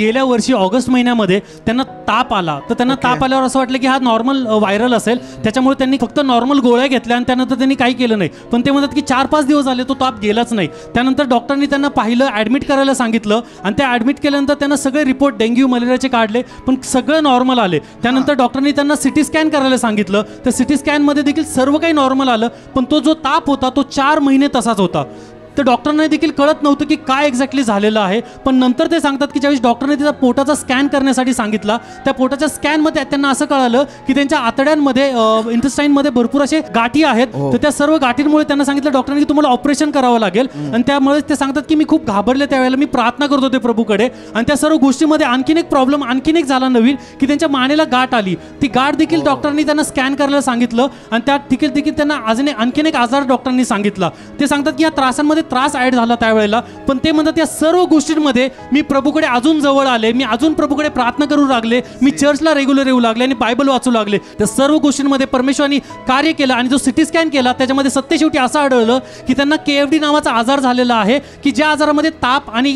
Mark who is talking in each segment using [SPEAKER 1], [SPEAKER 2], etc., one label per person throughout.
[SPEAKER 1] गेल्या वर्षी ऑगस्ट महिन्यामध्ये त्यांना ताप आला, तर त्यांना ताप आल्यावर असं वाटलं की हा नॉर्मल व्हायरल असेल, त्याच्यामुळे त्यांनी फक्त नॉर्मल गोळ्या घेतल्या आणि त्यानंतर त्यांनी काही केलं नाही. पण ते म्हणतात की 4-5 दिवस झाले तो ताप गेलाच नाही. त्यानंतर डॉक्टरांनी त्यांना पाहिलं, ॲडमिट करायला सांगितलं आणि त्या ॲडमिट केल्यानंतर त्यांना सगळे रिपोर्ट डेंग्यू मलेरियाचे काढले, पण सगळं नॉर्मल आले. त्यानंतर डॉक्टरांनी त्यांना सिटी स्कॅन करायला सांगितलं, तर सिटी स्कॅनमध्ये देखील सर्व काही नॉर्मल आलं, पण तो जो ताप होता तो 4 महिने तसाच होता. तर डॉक्टरांना देखील कळत नव्हतं की काय एक्झॅक्टली झालेलं आहे. पण नंतर ते सांगतात की ज्यावेळेस डॉक्टरने तिचा पोटाचा स्कॅन करण्यासाठी सांगितला, त्या पोटाच्या स्कॅनमध्ये त्यांना असं कळालं की त्यांच्या आतड्यांमध्ये इंटेस्टाईनमध्ये भरपूर असे गाठी आहेत. तर त्या सर्व गाठींमुळे त्यांना सांगितलं डॉक्टरांनी की तुम्हाला ऑपरेशन करावं लागेल. आणि त्यामुळे ते सांगतात की मी खूप घाबरले त्यावेळेला, मी प्रार्थना करत होते प्रभूकडे. आणि त्या सर्व गोष्टीमध्ये आणखीन एक प्रॉब्लेम आणखीन एक झाला नवीन, की त्यांच्या मानेला गाठ आली. ती गाठ देखील डॉक्टरांनी त्यांना स्कॅन करायला सांगितलं आणि त्या देखील त्यांना आणखीन एक आजार डॉक्टरांनी सांगितला. ते सांगतात की या त्रासांमध्ये त्रास ऍड झाला त्यावेळेला, पण ते म्हणतात या सर्व गोष्टींमध्ये मी प्रभूकडे अजून जवळ आले, मी अजून प्रभूकडे प्रार्थना करू लागले, मी चर्चला रेग्युलर येऊ लागले आणि बायबल वाचू लागले. त्या सर्व गोष्टींमध्ये परमेश्वरांनी कार्य केलं. आणि जो सिटी स्कॅन केला त्याच्यामध्ये सत्य शेवटी असं आढळलं की त्यांना KFD नावाचा आजार झालेला आहे, की ज्या आजारामध्ये ताप आणि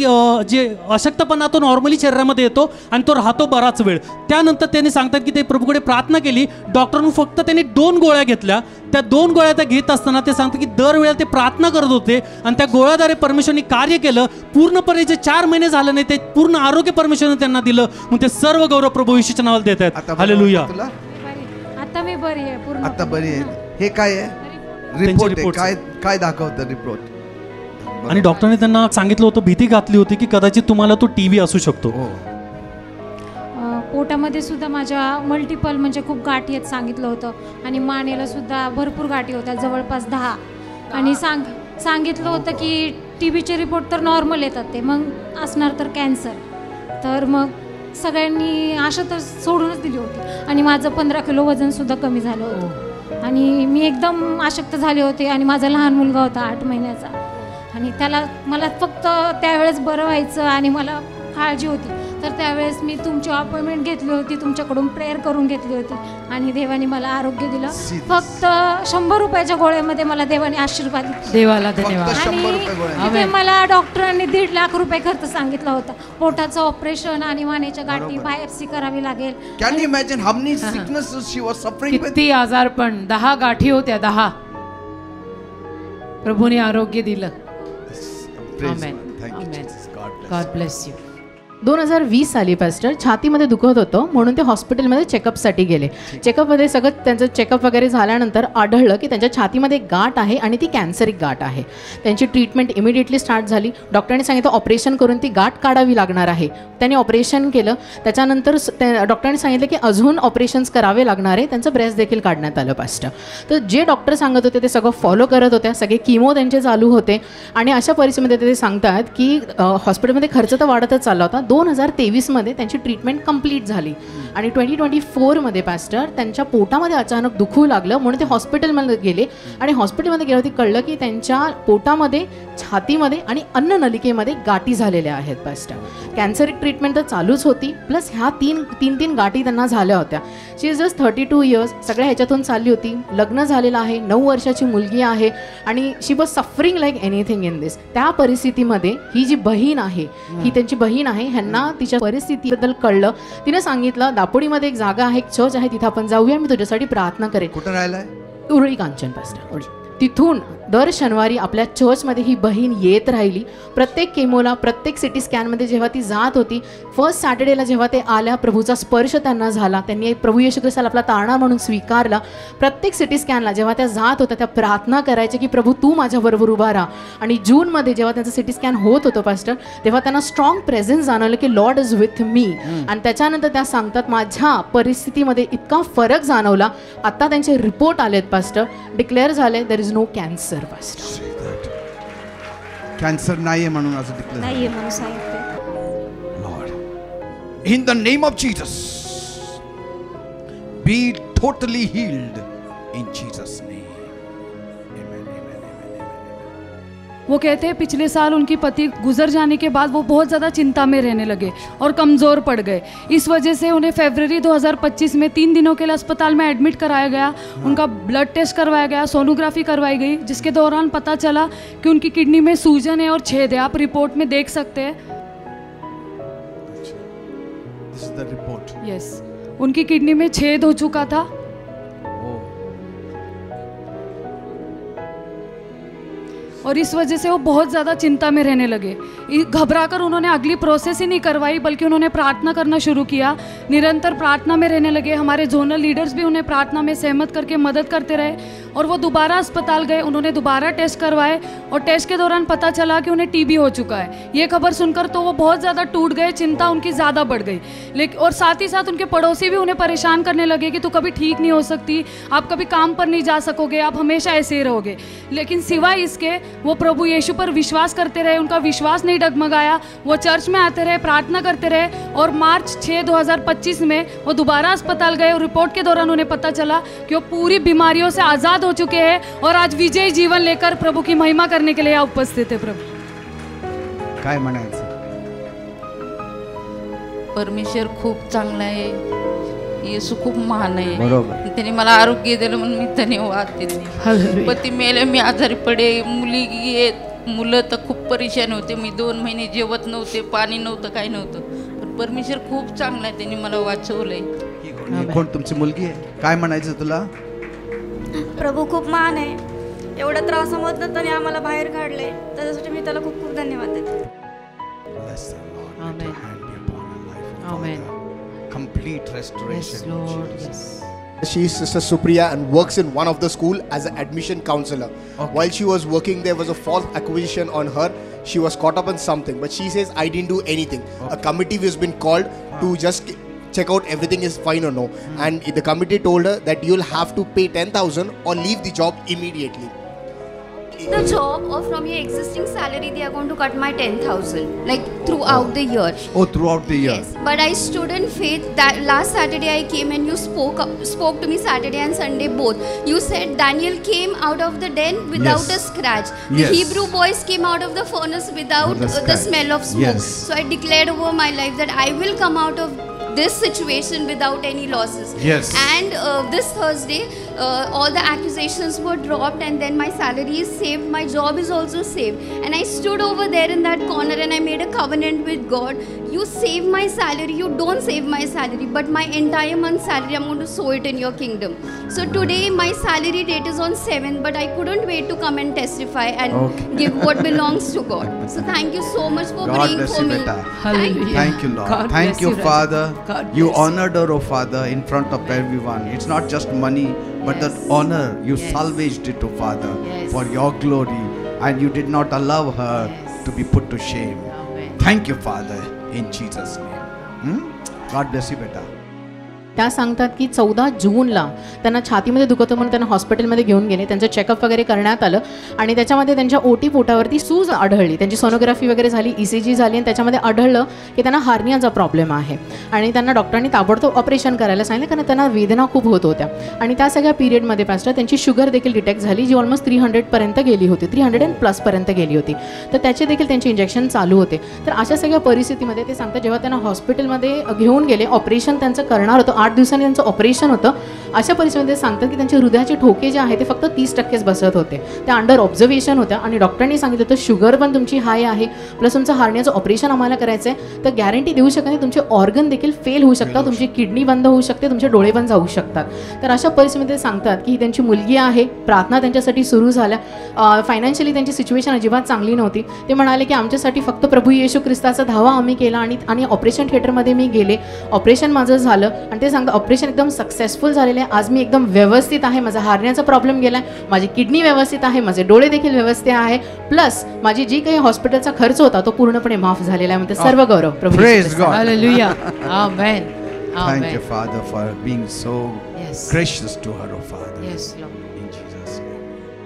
[SPEAKER 1] जे अशक्तपणा तो नॉर्मली शरीरामध्ये येतो आणि तो राहतो बराच वेळ. त्यानंतर त्यांनी सांगतात की ते प्रभूकडे प्रार्थना केली. डॉक्टरांनी फक्त त्यांनी 2 गोळ्या घेतल्या. त्या 2 गोळ्या त्या घेत असताना ते सांगतात की दरवेळेला ते प्रार्थना करत होते आणि त्या गोळ्याद्वारे परमेश्वरांनी कार्य केलं. पूर्णपणे जे 4 महिने झाले नाही ते पूर्ण आरोग्य परमेश्वराने त्यांना दिलं. मग ते सर्व गौरव प्रभू येशूच्या नावाला देत आहेत. हालेलुया.
[SPEAKER 2] आता मी बरी आहे, पूर्ण
[SPEAKER 3] आता बरी आहे. हे काय आहे? रिपोर्ट काय दाखवतं रिपोर्ट?
[SPEAKER 1] आणि डॉक्टरने त्यांना सांगितलं होतं, भीती घातली होती की कदाचित तुम्हाला तो TB असू शकतो.
[SPEAKER 2] पोटामध्ये सुद्धा माझ्या मल्टिपल म्हणजे खूप गाठी आहेत सांगितलं होतं. आणि मानेला सुद्धा भरपूर गाठी होत्या, जवळपास 10. आणि सांगितलं होतं की TBचे रिपोर्ट तर नॉर्मल येतात, ते मग असणार तर कॅन्सर. तर मग सगळ्यांनी आशा तर सोडूनच दिली होती. आणि माझं 15 किलो वजनसुद्धा कमी झालं होतं. आणि मी एकदम अशक्त झाले होते. आणि माझा लहान मुलगा होता 8 महिन्याचा. आणि मला फक्त त्यावेळेस बरं व्हायचं आणि मला काळजी होती. तर त्यावेळेस मी तुमची अपॉइंटमेंट घेतली होती, तुमच्याकडून प्रेयर करून घेतली होती आणि देवाने मला आरोग्य दिलं. फक्त 100 रुपयाच्या गोळ्यामध्ये मला देवाने आशीर्वाद दिला.
[SPEAKER 4] देवाला धन्यवाद.
[SPEAKER 2] आणि मला डॉक्टरांनी 1.5 लाख रुपये खर्च सांगितला होता. पोटाचं ऑपरेशन आणि मानेच्या गाठी बायोप्सी करावी लागेल.
[SPEAKER 3] Can you imagine how many sicknesses she was suffering with?
[SPEAKER 4] किती आजारपण, 10 गाठी होत्या, 10. प्रभूने आरोग्य दिलं. आमेन. God bless you.
[SPEAKER 5] 2020 साली पास्टर छातीमध्ये दुखत होतं म्हणून ते हॉस्पिटलमध्ये चेकअपसाठी गेले. चेकअपमध्ये सगळं त्यांचं चेकअप वगैरे झाल्यानंतर आढळलं की त्यांच्या छातीमध्ये एक गाठ आहे आणि ती कॅन्सरिक गाठ आहे. त्यांची ट्रीटमेंट इमिडिएटली स्टार्ट झाली. डॉक्टरांनी सांगितलं ऑपरेशन करून ती गाठ काढावी लागणार आहे. त्यांनी ऑपरेशन केलं. त्याच्यानंतर डॉक्टरांनी सांगितलं की अजून ऑपरेशन्स करावे लागणार आहे. त्यांचं ब्रेस्ट देखील काढण्यात आलं पास्टर. तर जे डॉक्टर सांगत होते ते सगळं फॉलो करत होत्या. सगळे किमो त्यांचे चालू होते. आणि अशा परिस्थितीमध्ये ते सांगतात की हॉस्पिटलमध्ये खर्च तर वाढतच चालला होता. 2023 त्यांची ट्रीटमेंट कंप्लीट झाली. आणि 2024 पास्टर त्यांच्या पोटामध्ये अचानक दुखू लागलं म्हणून ते हॉस्पिटलमध्ये गेले. आणि हॉस्पिटलमध्ये गेल्यावरती कळलं की त्यांच्या पोटामध्ये, छातीमध्ये आणि अन्ननलिकेमध्ये गाठी झालेल्या आहेत पास्टर. कॅन्सरिक ट्रीटमेंट तर चालूच होती, प्लस ह्या तीन गाठी त्यांना झाल्या होत्या. शी इज जस्ट 32 इयर्स. सगळ्या ह्याच्यातून चालली होती. लग्न झालेलं आहे, 9 वर्षाची मुलगी आहे आणि she was suffering like anything in this. त्या परिस्थितीमध्ये ही जी बहीण आहे, ही त्यांची बहीण आहे, ह्यांना तिच्या परिस्थितीबद्दल कळलं. तिने सांगितलं दापोडीमध्ये एक जागा आहे, एक चर्च आहे, तिथं आपण जाऊया, मी तुझ्यासाठी प्रार्थना करेन.
[SPEAKER 3] कुठं राहिलाय?
[SPEAKER 5] उरळी कांचन पास्टर. तिथून दर शनिवारी आपल्या चर्चमध्ये ही बहीण येत राहिली. प्रत्येक केमोला, प्रत्येक सिटी स्कॅनमध्ये जेव्हा ती जात होती, फर्स्ट सॅटर्डेला जेव्हा ते आल्या, प्रभूचा स्पर्श त्यांना झाला. त्यांनी प्रभू येशू ख्रिस्ताला आपला तारणा म्हणून स्वीकारला. प्रत्येक सिटी स्कॅनला जेव्हा त्या जात होत्या त्या प्रार्थना करायच्या की प्रभू तू माझ्याबरोबर उभा राहा. आणि जूनमध्ये जेव्हा त्यांचं सिटी स्कॅन होत होतं पास्टर, तेव्हा त्यांना स्ट्रॉंग प्रेझेन्स जाणवलं की लॉर्ड इज विथ मी. आणि त्याच्यानंतर त्या सांगतात माझ्या परिस्थितीमध्ये इतका फरक जाणवला. आता त्यांचे रिपोर्ट आलेत पास्टर, डिक्लेअर झाले there is no cancer pastor.
[SPEAKER 3] Cancer नाहीये म्हणून असं डिक्लेअर
[SPEAKER 2] नाहीये म्हणून सांगितलं.
[SPEAKER 3] Lord in the name of Jesus be totally healed in Jesus name.
[SPEAKER 6] वो कहते हैं पिछले साल उनकी पति गुजर जाने के बाद वो बहुत ज़्यादा चिंता में रहने लगे और कमज़ोर पड़ गए. इस वजह से उन्हें फरवरी 2025 में 3 दिनों के लिए अस्पताल में एडमिट कराया गया. उनका ब्लड टेस्ट करवाया गया, सोनोग्राफी करवाई गई, जिसके दौरान पता चला कि उनकी किडनी में सूजन है और छेद है. आप रिपोर्ट में देख सकते हैं.
[SPEAKER 3] This is the report.
[SPEAKER 6] Yes, उनकी किडनी में छेद हो चुका था
[SPEAKER 3] Oh.
[SPEAKER 6] और इस वजह से वो बहुत ज़्यादा चिंता में रहने लगे। घबरा कर उन्होंने अगली प्रोसेस ही नहीं करवाई, बल्कि उन्होंने प्रार्थना करना शुरू किया। निरंतर प्रार्थना में रहने लगे। हमारे जोनल लीडर्स भी उन्हें प्रार्थना में सहमत करके मदद करते रहे और वो दोबारा अस्पताल गए। उन्होंने दोबारा टेस्ट करवाए और टेस्ट के दौरान पता चला कि उन्हें टीबी हो चुका है। ये खबर सुनकर तो वो बहुत ज़्यादा टूट गए, चिंता उनकी ज़्यादा बढ़ गई। लेकिन और साथ ही साथ उनके पड़ोसी भी उन्हें परेशान करने लगे कि तू कभी ठीक नहीं हो सकती, आप कभी काम पर नहीं जा सकोगे, आप हमेशा ऐसे ही रहोगे। लेकिन सिवाय इसके वो प्रभु यीशु पर विश्वास करते रहे, उनका विश्वास नहीं डगमगाया। वो चर्च में आते रहे, प्रार्थना करते रहे और मार्च 6, 2025 में वो दोबारा अस्पताल गए और रिपोर्ट के दौरान उन्हें पता चला कि वो पूरी बीमारियों से आज़ाद हो चुके हैं और आज विजयी जीवन लेकर प्रभु की महिमा करने के लिए यहाँ उपस्थित है। प्रभू
[SPEAKER 3] काय म्हणायचं?
[SPEAKER 7] परमेश्वर खूप चांगला आहे, येशू खूप महान आहे।
[SPEAKER 3] बरोबर.
[SPEAKER 7] त्याने मला आरोग्य दिलं म्हणून मी धन्यवाद देते। पती मेले, मी आजारी पडे, मुलं तर खूप परेशान होते। मी 2 महिने जेवत नव्हते, पाणी नव्हतं, काही नव्हतं। पण परमेश्वर खूप चांगला आहे, त्यांनी मला वाचवलंय।
[SPEAKER 3] ही कोण तुमची मुलगी आहे? काय म्हणायचं तुला?
[SPEAKER 8] प्रभू खूप महान आहे। एवढ्या त्रासामधनं त्याने आम्हाला बाहेर काढले, त्याच्यासाठी मी त्याला खूप खूप धन्यवाद देते।
[SPEAKER 3] Bless the Lord. Let
[SPEAKER 5] Amen.
[SPEAKER 3] your hand be upon her life, O
[SPEAKER 5] Amen.
[SPEAKER 3] Father. Complete restoration. in Jesus.
[SPEAKER 9] She is Sister Supriya and works in one of the school as an admission counselor.
[SPEAKER 3] Okay.
[SPEAKER 9] While she was working, there was a false accusation on her. She was caught up in something, but she says, I didn't do anything. A committee has been called to just check out everything is fine or no. And the committee told her that you'll have to pay 10,000 or leave the job immediately.
[SPEAKER 8] The job or from your existing salary they are going to cut my 10,000 like throughout the year.
[SPEAKER 3] Oh, throughout the year.
[SPEAKER 8] Yes, but I stood in faith. That last Saturday I came and you spoke to me Saturday and Sunday both. You said Daniel came out of the den without
[SPEAKER 3] Yes.
[SPEAKER 8] a scratch.
[SPEAKER 3] Yes.
[SPEAKER 8] The Hebrew boys came out of the furnace without
[SPEAKER 3] The
[SPEAKER 8] the
[SPEAKER 3] scratch.
[SPEAKER 8] smell of smoke.
[SPEAKER 3] Yes.
[SPEAKER 8] So I declared over my life that I will come out of this situation without any losses.
[SPEAKER 3] Yes.
[SPEAKER 8] And this Thursday, all the accusations were dropped, and then my salary is saved. My job is also saved. And I stood over there in that corner and I made a covenant with God. You save my salary. You don't save my salary, but my entire month's salary, I'm going to sow it in your kingdom. So today my salary date is on 7th, but I couldn't wait to come and testify and give what belongs to God. So thank you so much for
[SPEAKER 3] God
[SPEAKER 8] praying
[SPEAKER 3] bless
[SPEAKER 8] for
[SPEAKER 3] you,
[SPEAKER 8] me.
[SPEAKER 3] beta.
[SPEAKER 8] Thank you.
[SPEAKER 3] Thank you, Lord.
[SPEAKER 5] God
[SPEAKER 3] Thank
[SPEAKER 5] bless
[SPEAKER 3] you,
[SPEAKER 5] you, Raja.
[SPEAKER 3] Father.
[SPEAKER 5] God
[SPEAKER 3] You
[SPEAKER 5] bless you.
[SPEAKER 3] honored her, oh Father, in front of everyone. It's not just money, but
[SPEAKER 5] Yes.
[SPEAKER 3] that honor. You
[SPEAKER 5] Yes.
[SPEAKER 3] salvaged it, oh Father,
[SPEAKER 5] Yes.
[SPEAKER 3] for your glory. And you did not allow her
[SPEAKER 5] Yes.
[SPEAKER 3] to be put to shame.
[SPEAKER 5] Amen.
[SPEAKER 3] Thank you, Father, in Jesus' name. God bless you, beta.
[SPEAKER 5] त्या सांगतात की 14 जूनला त्यांना छातीमध्ये दुखत म्हणून त्यांना हॉस्पिटलमध्ये घेऊन गेले. त्यांचं चेकअप वगैरे करण्यात आलं आणि त्याच्यामध्ये त्यांच्या ओटी पोटावरती सूज आढळली. त्यांची सोनोग्राफी वगैरे झाली, ECG झाली आणि त्याच्यामध्ये आढळलं की त्यांना हार्नियाचा प्रॉब्लेम आहे आणि त्यांना डॉक्टरांनी ताबडतोब ऑपरेशन करायला सांगितलं कारण त्यांना वेदना खूप होत होत्या. आणि त्या सगळ्या पिरियडमध्ये पास्टर त्यांची शुगर देखील डिटेक्ट झाली, जी ऑलमोस्ट 300पर्यंत गेली होती, 300+ गेली होती. तर त्याचे देखील त्यांचे इंजेक्शन चालू होते. तर अशा सगळ्या परिस्थितीमध्ये ते सांगतात जेव्हा त्यांना हॉस्पिटलमध्ये घेऊन गेले, ऑपरेशन त्यांचं करणार होतं, 8 दिवसांनी त्यांचं ऑपरेशन होतं. अशा परिस्थितीमध्ये सांगतात की त्यांचे हृदयाचे ठोके जे आहे ते फक्त 30% बसत होते. त्या अंडर ऑब्झर्वेशन होत्या आणि डॉक्टरांनी सांगितलं होतं शुगर पण तुमची हाय आहे, प्लस तुमचं हार्नियाचं ऑपरेशन आम्हाला करायचं आहे. तर गॅरंटी देऊ शकत नाही, तुमचे ऑर्गन देखील फेल होऊ शकतात, तुमची किडनी बंद होऊ शकते, तुमचे डोळे बंद जाऊ शकतात. तर अशा परिस्थितीमध्ये सांगतात की ही त्यांची मुलगी आहे. प्रार्थना त्यांच्यासाठी सुरू झाल्या. फायनान्शियली त्यांची सिच्युएशन अजिबात चांगली नव्हती. ते म्हणाले की आमच्यासाठी फक्त प्रभू येशू ख्रिस्ताचा धावा आम्ही केला आणि ऑपरेशन थिएटरमध्ये मी गेले. ऑपरेशन माझं झालं आणि ते सांगतात ऑपरेशन एकदम सक्सेसफुल झालेलं आहे. आज मी एकदम व्यवस्थित आहे, माझा हार्नियाचा प्रॉब्लेम गेला आहे, माझी किडनी व्यवस्थित आहे, माझे डोळे देखील व्यवस्थित आहे, प्लस माझी जी काही हॉस्पिटलचा खर्च होता तो पूर्णपणे माफ झालेला आहे. म्हणजे सर्व गौरव प्रभू
[SPEAKER 3] Praise God.
[SPEAKER 5] Hallelujah. Amen.
[SPEAKER 3] Thank you, Father, for being so gracious to her, oh Father.
[SPEAKER 5] Yes, Lord.
[SPEAKER 3] In Jesus' name.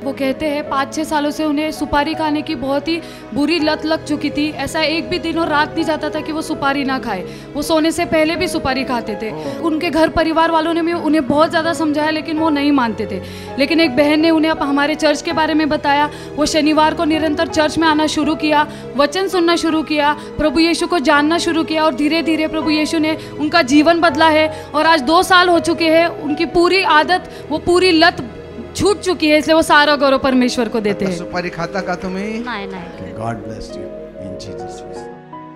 [SPEAKER 6] वो कहते हैं 5-6 सालों से उन्हें सुपारी खाने की बहुत ही बुरी लत लग चुकी थी। ऐसा एक भी दिन और रात नहीं जाता था कि वो सुपारी ना खाए। वो सोने से पहले भी सुपारी खाते थे। उनके घर परिवार वालों ने भी उन्हें बहुत ज़्यादा समझाया लेकिन वो नहीं मानते थे। लेकिन एक बहन ने उन्हें हमारे चर्च के बारे में बताया। वो शनिवार को निरंतर चर्च में आना शुरू किया, वचन सुनना शुरू किया, प्रभु यीशु को जानना शुरू किया और धीरे धीरे प्रभु यीशु ने उनका जीवन बदला है। और आज 2 साल हो चुके हैं, उनकी पूरी आदत, वो पूरी लत छूट चुकी है, इसलिए वो सारा गौरव परमेश्वर को देते हैं।
[SPEAKER 3] सुपारी खाता का तुम्ही?
[SPEAKER 8] नाही.
[SPEAKER 3] God bless you in Jesus' name.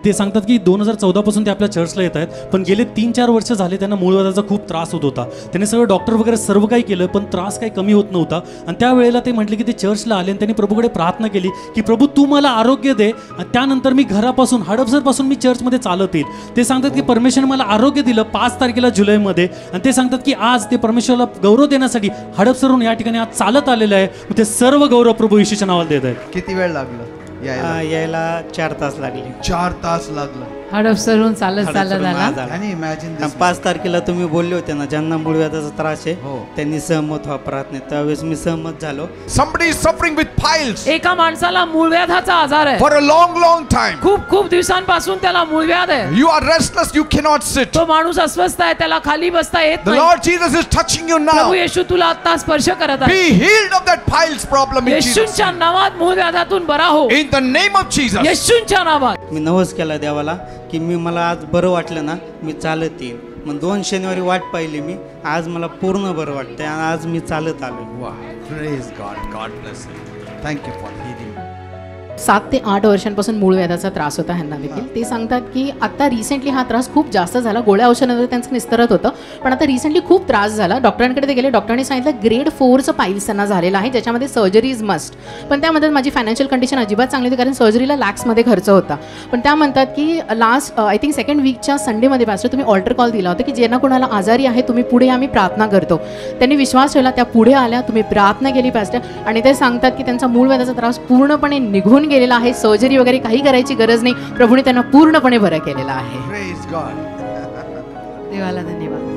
[SPEAKER 1] ते सांगतात की 2014 पासून ते आपल्या चर्चला येत आहेत, पण गेले 3-4 वर्ष झाले त्यांना मूळव्याधाचा खूप त्रास होत होता. त्यांनी सगळं डॉक्टर वगैरे सर्व काही केलं, पण त्रास काही कमी होत नव्हता. आणि त्यावेळेला ते म्हटले की ते चर्चला आले आणि त्यांनी प्रभूकडे प्रार्थना केली की प्रभू तू मला आरोग्य दे, आणि त्यानंतर मी घरापासून हडपसरपासून मी चर्चमध्ये चालत येईल. ते सांगतात की परमेश्वरने मला आरोग्य दिलं 5 तारखेला जुलैमध्ये, आणि ते सांगतात की आज ते परमेश्वराला गौरव देण्यासाठी हडपसरहून या ठिकाणी आज चालत आलेलं आहे. ते सर्व गौरव प्रभू येशूच्या नावाला देत आहेत.
[SPEAKER 3] किती वेळ लागला
[SPEAKER 10] यायला 4 तास लागले.
[SPEAKER 3] 4 तास लागला.
[SPEAKER 5] हडपसरहून चालत आला.
[SPEAKER 3] आणि इमॅजिन
[SPEAKER 10] 5 तारखेला तुम्ही बोलले होते ना, ज्यांना मूळव्याधाचा त्रास आहे त्यांनी सहमत व्हा प्रार्थनेत, त्यावेळेस मी सहमत झालो.
[SPEAKER 11] Somebody is suffering with piles.
[SPEAKER 12] एका माणसाला मूळव्याधाचा आजार आहे.
[SPEAKER 11] For a long time.
[SPEAKER 12] खूप दिवसांपासून त्याला मूळव्याध आहे.
[SPEAKER 11] You are restless. You cannot sit.
[SPEAKER 12] तो माणूस अस्वस्थ आहे, त्याला खाली बसता येत
[SPEAKER 11] नाही. The Lord Jesus is touching you now.
[SPEAKER 12] प्रभू येशू तुला आता स्पर्श करत आहे.
[SPEAKER 11] Be healed of that piles problem in Jesus.
[SPEAKER 12] येशूच्या नावात मूळव्याधातून बरा हो.
[SPEAKER 11] In the name of Jesus.
[SPEAKER 12] येशूच्या नावात.
[SPEAKER 10] मी नवस केला देवाला की मी मला आज बरं वाटलं ना मी चालत येईल. मग 2 शनिवारी वाट पाहिली मी, आज मला पूर्ण बरं वाटतंय आणि आज मी चालत आलो.
[SPEAKER 3] Wow. Praise God. God bless you. Thank you for healing.
[SPEAKER 5] 7 ते 8 वर्षांपासून मूळव्याधाचा त्रास होता ह्यांना देखील. ते सांगतात की आता रिसेंटली हा त्रास खूप जास्त झाला, गोळ्या औषधांवर त्यांचं निस्तरत होतं, पण आता रिसेंटली खूप त्रास झाला. डॉक्टरांकडे ते गेले, डॉक्टरांनी सांगितलं ग्रेड 4चं पाईल्स त्यांना झालेलं आहे, ज्याच्यामध्ये सर्जरी इज मस्ट. पण त्यामध्ये माझी फायनान्शियल कंडिशन अजिबात चांगली होती, कारण सर्जरीला लॅक्समध्ये खर्च होता. पण त्या म्हणतात की लास्ट आय थिंक 2nd वीकच्या संडेमध्ये पास्टर तुम्ही ऑल्टर कॉल दिला होता की ज्यांना कोणाला आजारी आहे तुम्ही पुढे आम्ही प्रार्थना करतो. त्यांनी विश्वास ठेवला, त्या पुढे आल्या, तुम्ही प्रार्थना केली पास्टर, आणि ते सांगतात की त्यांचा मूळव्याधाचा त्रास पूर्णपणे निघून गेलेला आहे. सर्जरी वगैरे काही करायची गरज नाही, प्रभूने त्यांना पूर्णपणे बरं केलेलं आहे.
[SPEAKER 3] Praise God.
[SPEAKER 5] देवाला धन्यवाद.